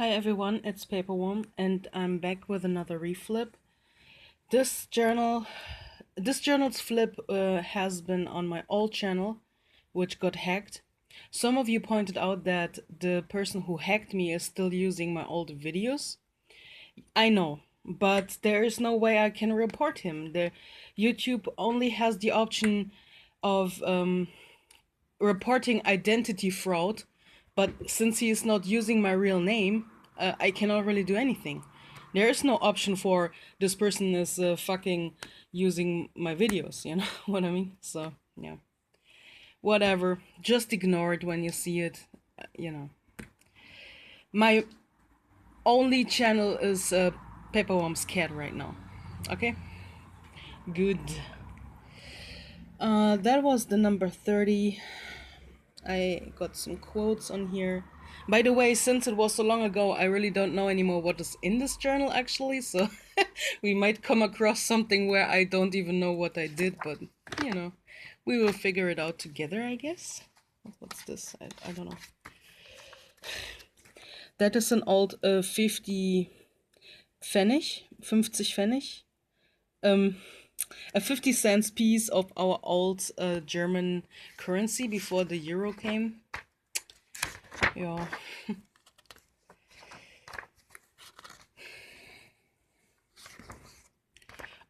Hi everyone, it's Paperworm and I'm back with another reflip. This journal's flip has been on my old channel, which got hacked. Some of you pointed out that the person who hacked me is still using my old videos. I know, but there is no way I can report him. The YouTube only has the option of reporting identity fraud, but since he is not using my real name, I cannot really do anything. There is no option for this person is fucking using my videos, you know what I mean? So, yeah. Whatever. Just ignore it when you see it, you know. My only channel is PaperwormsCat right now. Okay? Good. That was the number 30. I got some quotes on here. By the way, since it was so long ago, I really don't know anymore what is in this journal actually, so we might come across something where I don't even know what I did, but you know, we will figure it out together, I guess. What's this? I don't know. That is an old 50 Pfennig, 50 Pfennig. A 50 cents piece of our old German currency before the euro came. Yeah.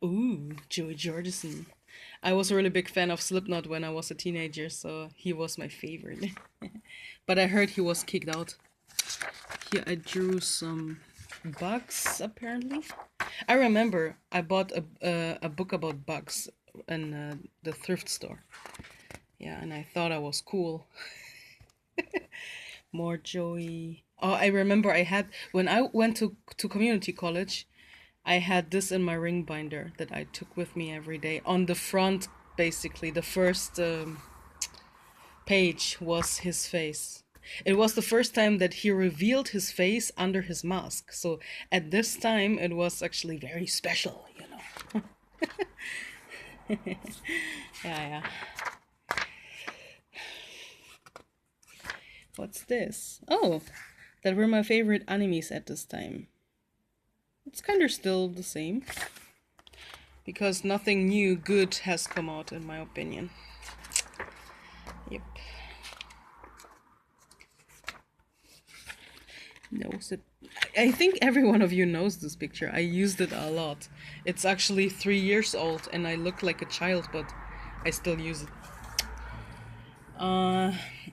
Ooh, Joey Jordison. I was a really big fan of Slipknot when I was a teenager, so he was my favorite. But I heard he was kicked out. Here I drew some bugs, apparently. I remember I bought a book about bugs in the thrift store. Yeah, and I thought I was cool. More Joey. Oh, I remember I had, when I went to community college, I had this in my ring binder that I took with me every day. On the front, basically, the first page was his face. It was the first time that he revealed his face under his mask. So at this time, it was actually very special, you know. Yeah. What's this? Oh, that were my favorite animes at this time. It's kind of still the same, because nothing new good has come out, in my opinion. Yep. Knows it. I think every one of you knows this picture. I used it a lot. It's actually 3 years old and I look like a child, but I still use it.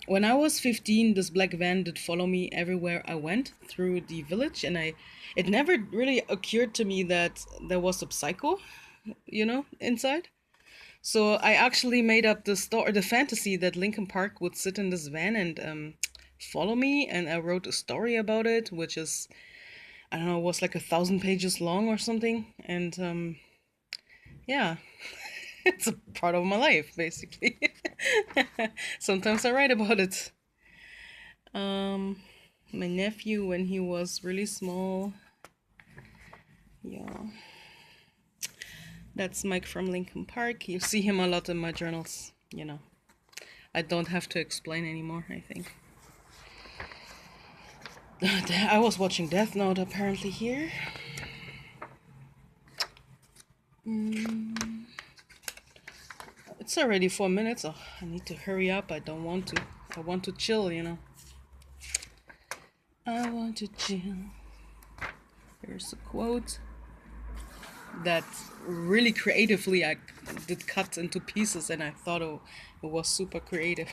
When I was 15, this black van did follow me everywhere I went through the village, and it never really occurred to me that there was a psycho, you know, inside. So I actually made up the fantasy that Linkin Park would sit in this van and follow me, and I wrote a story about it, which is, I don't know, was like 1,000 pages long or something, and yeah. It's a part of my life, basically. Sometimes I write about it. My nephew when he was really small. Yeah. That's Mike from Linkin Park. You see him a lot in my journals, you know. I don't have to explain anymore, I think. I was watching Death Note apparently here. It's already 4 minutes. Oh, I need to hurry up. I don't want to. I want to chill, you know. I want to chill. Here's a quote that really creatively I did cut into pieces, and I thought it was super creative.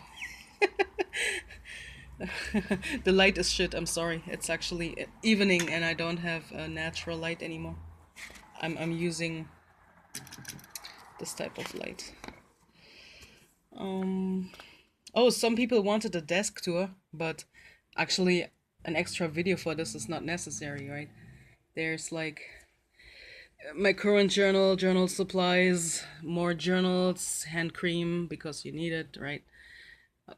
The light is shit, I'm sorry. It's actually evening and I don't have a natural light anymore. I'm using this type of light. Oh, some people wanted a desk tour, but actually an extra video for this is not necessary, right? There's like my current journal supplies, more journals, hand cream because you need it, right?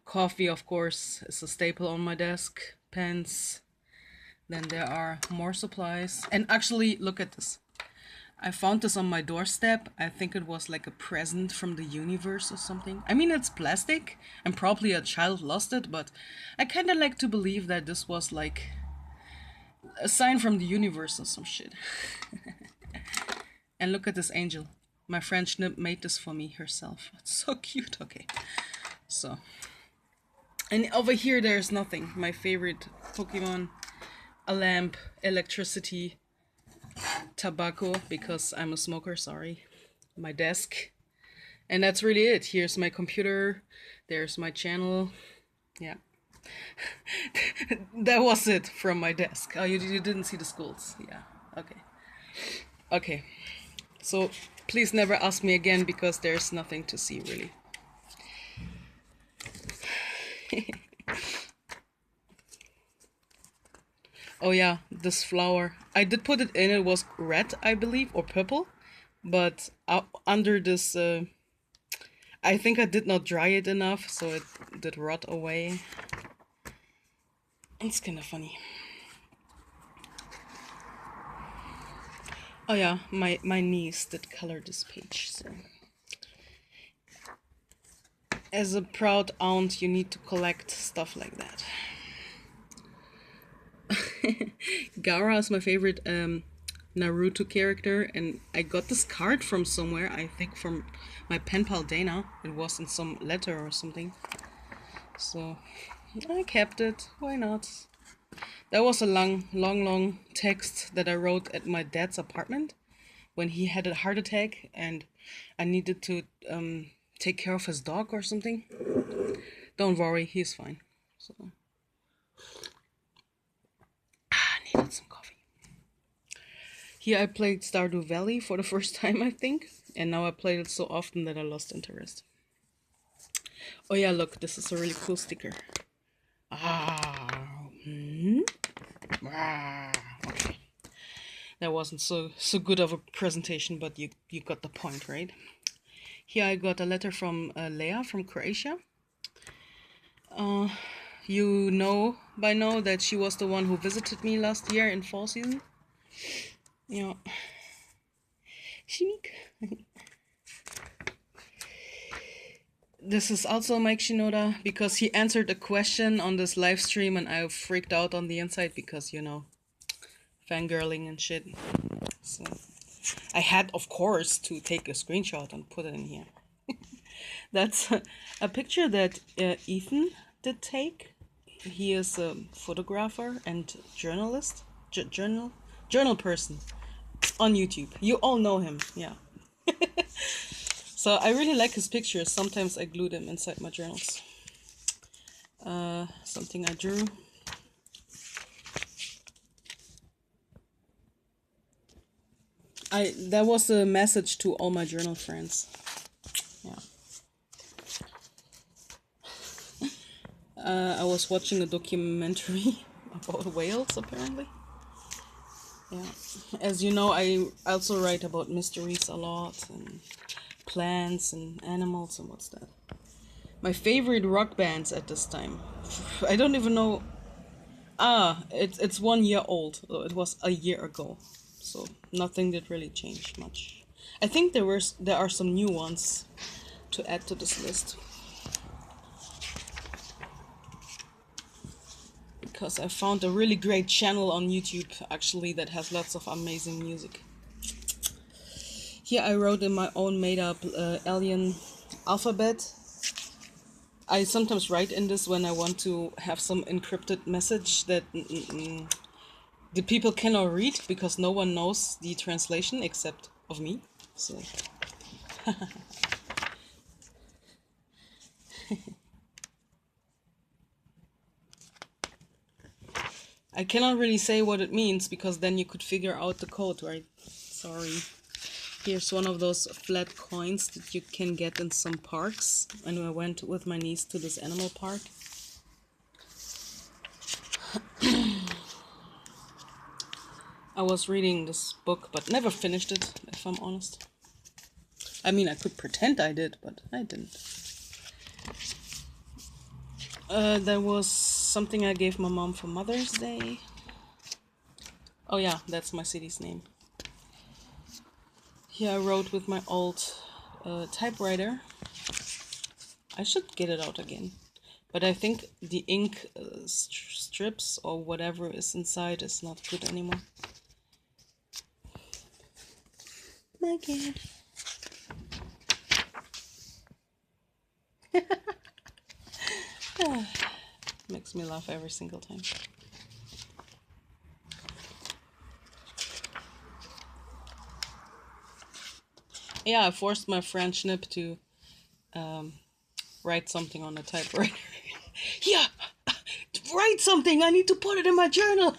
Coffee, of course, is a staple on my desk, pens. Then there are more supplies. And actually, look at this. I found this on my doorstep. I think it was like a present from the universe or something. I mean, it's plastic and probably a child lost it, but I kind of like to believe that this was like A sign from the universe or some shit. And look at this angel. My friend Schnip made this for me herself. It's so cute. Okay. So. And over here there's nothing. My favorite Pokemon. A lamp. Electricity. Tobacco. Because I'm a smoker, sorry. My desk. And that's really it. Here's my computer. There's my channel. Yeah. That was it from my desk. Oh, you didn't see the schools. Yeah. Okay. Okay. So please never ask me again because there's nothing to see really. Oh yeah, this flower. I did put it in. It was red, I believe, or purple. But under this... I think I did not dry it enough, so it did rot away. It's kind of funny. Oh yeah, my niece did color this page, so... As a proud aunt, you need to collect stuff like that. Gaara is my favorite Naruto character, and I got this card from somewhere, I think from my pen pal Dana. It was in some letter or something. So I kept it. Why not? That was a long text that I wrote at my dad's apartment when he had a heart attack and I needed to take care of his dog or something. Don't worry, he's fine. So I needed some coffee. Here I played Stardew Valley for the first time, I think, and now I played it so often that I lost interest. Oh yeah, look, this is a really cool sticker. Okay. That wasn't so good of a presentation, but you got the point, right? Here I got a letter from Leah from Croatia. You know by now that she was the one who visited me last year in fall season. Yeah. Shimik. This is also Mike Shinoda because he answered a question on this live stream and I freaked out on the inside because, you know, fangirling and shit. So I had, of course, to take a screenshot and put it in here. That's a picture that Ethan did take. He is a photographer and journalist, journal person on YouTube. You all know him, yeah. So I really like his pictures. Sometimes I glue them inside my journals. Something I drew. That was a message to all my journal friends. Yeah. I was watching a documentary about whales, apparently. Yeah. As you know, I also write about mysteries a lot, and plants and animals and what's that. My favorite rock bands at this time. I don't even know. It's 1 year old. It was a year ago. So nothing did really change much. I think there are some new ones to add to this list. Because I found a really great channel on YouTube actually that has lots of amazing music. Here I wrote in my own made-up alien alphabet. I sometimes write in this when I want to have some encrypted message that the people cannot read because no one knows the translation except of me. So I cannot really say what it means because then you could figure out the code, right? Sorry. Here's one of those flat coins that you can get in some parks. And I went with my niece to this animal park. I was reading this book, but never finished it, if I'm honest. I mean, I could pretend I did, but I didn't. There was something I gave my mom for Mother's Day. Oh yeah, that's my city's name. Here I wrote with my old typewriter. I should get it out again. But I think the ink strips or whatever is inside is not good anymore. My God. Makes me laugh every single time. Yeah, I forced my friend Schnip to write something on a typewriter. Yeah, write something. I need to put it in my journal.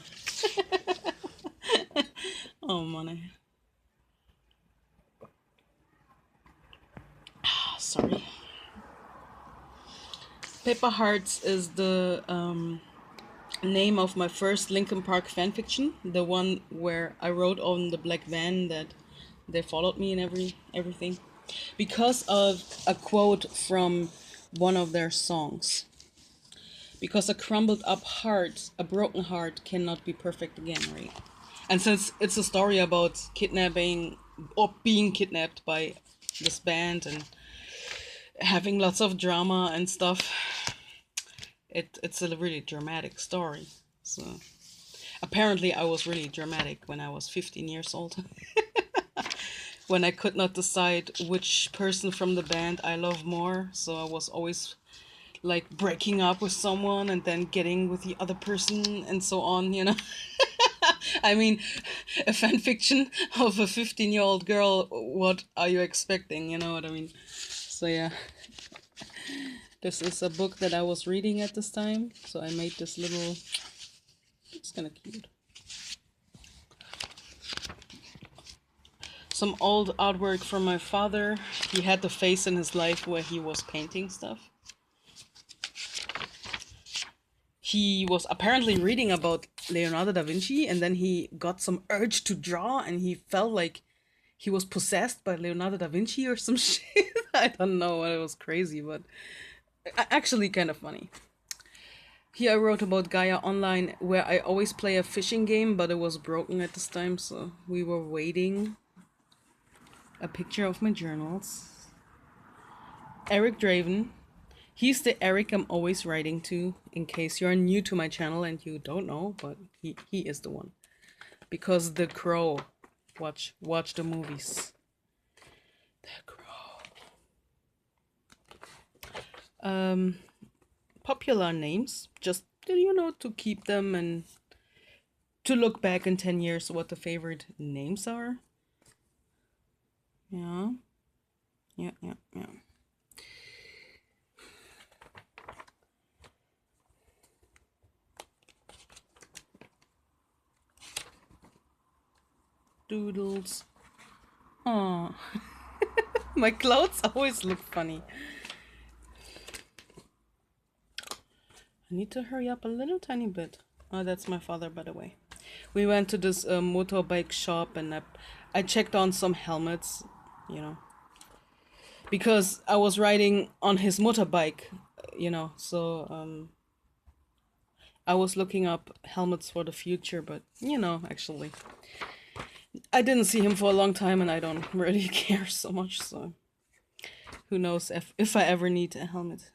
Oh, money. Sorry. Paper Hearts is the name of my first Linkin Park fanfiction, the one where I wrote on the black van that they followed me and everything, because of a quote from one of their songs. Because a crumbled up heart, a broken heart, cannot be perfect again, right? And since it's a story about kidnapping or being kidnapped by this band and having lots of drama and stuff, it's a really dramatic story. So apparently I was really dramatic when I was 15 years old. When I could not decide which person from the band I love more, so I was always like breaking up with someone and then getting with the other person and so on, you know. I mean, a fan fiction of a 15-year-old girl, what are you expecting, you know what I mean? So yeah, this is a book that I was reading at this time, so I made this little, it's kind of cute. Some old artwork from my father. He had the phase in his life where he was painting stuff. He was apparently reading about Leonardo da Vinci, and then he got some urge to draw, and he felt like he was possessed by Leonardo da Vinci or some shit. I don't know, it was crazy, but actually kind of funny. Here I wrote about Gaia Online, where I always play a fishing game, but it was broken at this time, so we were waiting. A picture of my journals. Eric Draven. He's the Eric I'm always writing to, in case you're new to my channel and you don't know, but he is the one. Because The Crow. Watch the movies. The Crow. Popular names, just, you know, to keep them and to look back in 10 years what the favorite names are. Yeah. Doodles. Oh, my clothes always look funny. I need to hurry up a little tiny bit. Oh, that's my father, by the way. We went to this motorbike shop and I checked on some helmets, you know, because I was riding on his motorbike, you know, so I was looking up helmets for the future, but, you know, actually, I didn't see him for a long time and I don't really care so much, so who knows if I ever need a helmet.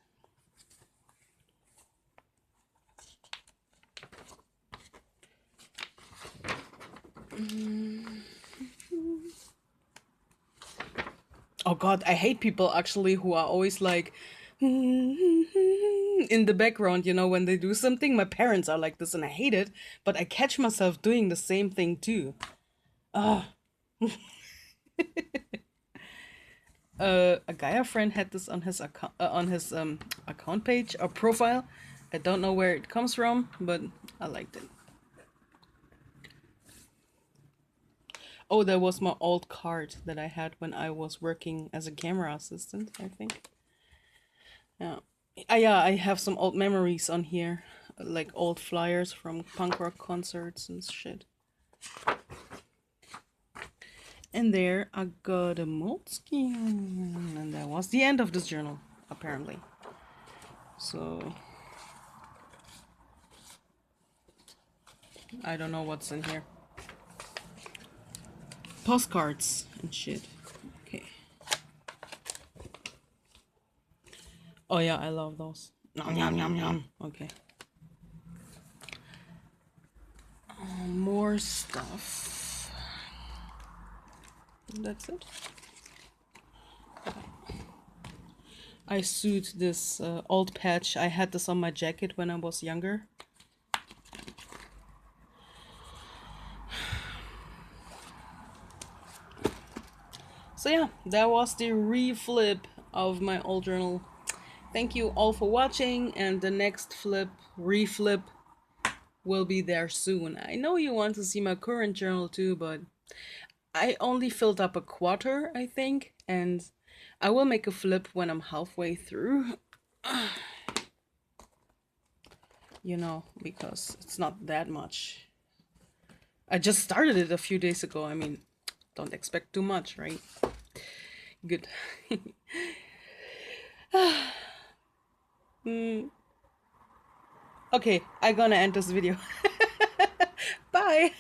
Oh God, I hate people actually who are always like in the background, you know, when they do something. My parents are like this and I hate it, but I catch myself doing the same thing too. Ah. A Gaia friend had this on his account page or profile. I don't know where it comes from, but I liked it. Oh, that was my old card that I had when I was working as a camera assistant, I think. Yeah. Yeah, I have some old memories on here, like old flyers from punk rock concerts and shit. And there I got a moleskin, and that was the end of this journal, apparently. So I don't know what's in here. Postcards and shit. Okay. Oh yeah, I love those. Nom, nom, nom, nom. Okay. More stuff. That's it. I sewed this old patch. I had this on my jacket when I was younger. So yeah, that was the reflip of my old journal. Thank you all for watching, and the next reflip will be there soon. I know you want to see my current journal too, but I only filled up a quarter, I think, and I will make a flip when I'm halfway through. You know, because it's not that much. I just started it a few days ago. I mean, don't expect too much, right? Good. Okay, I'm gonna end this video. Bye!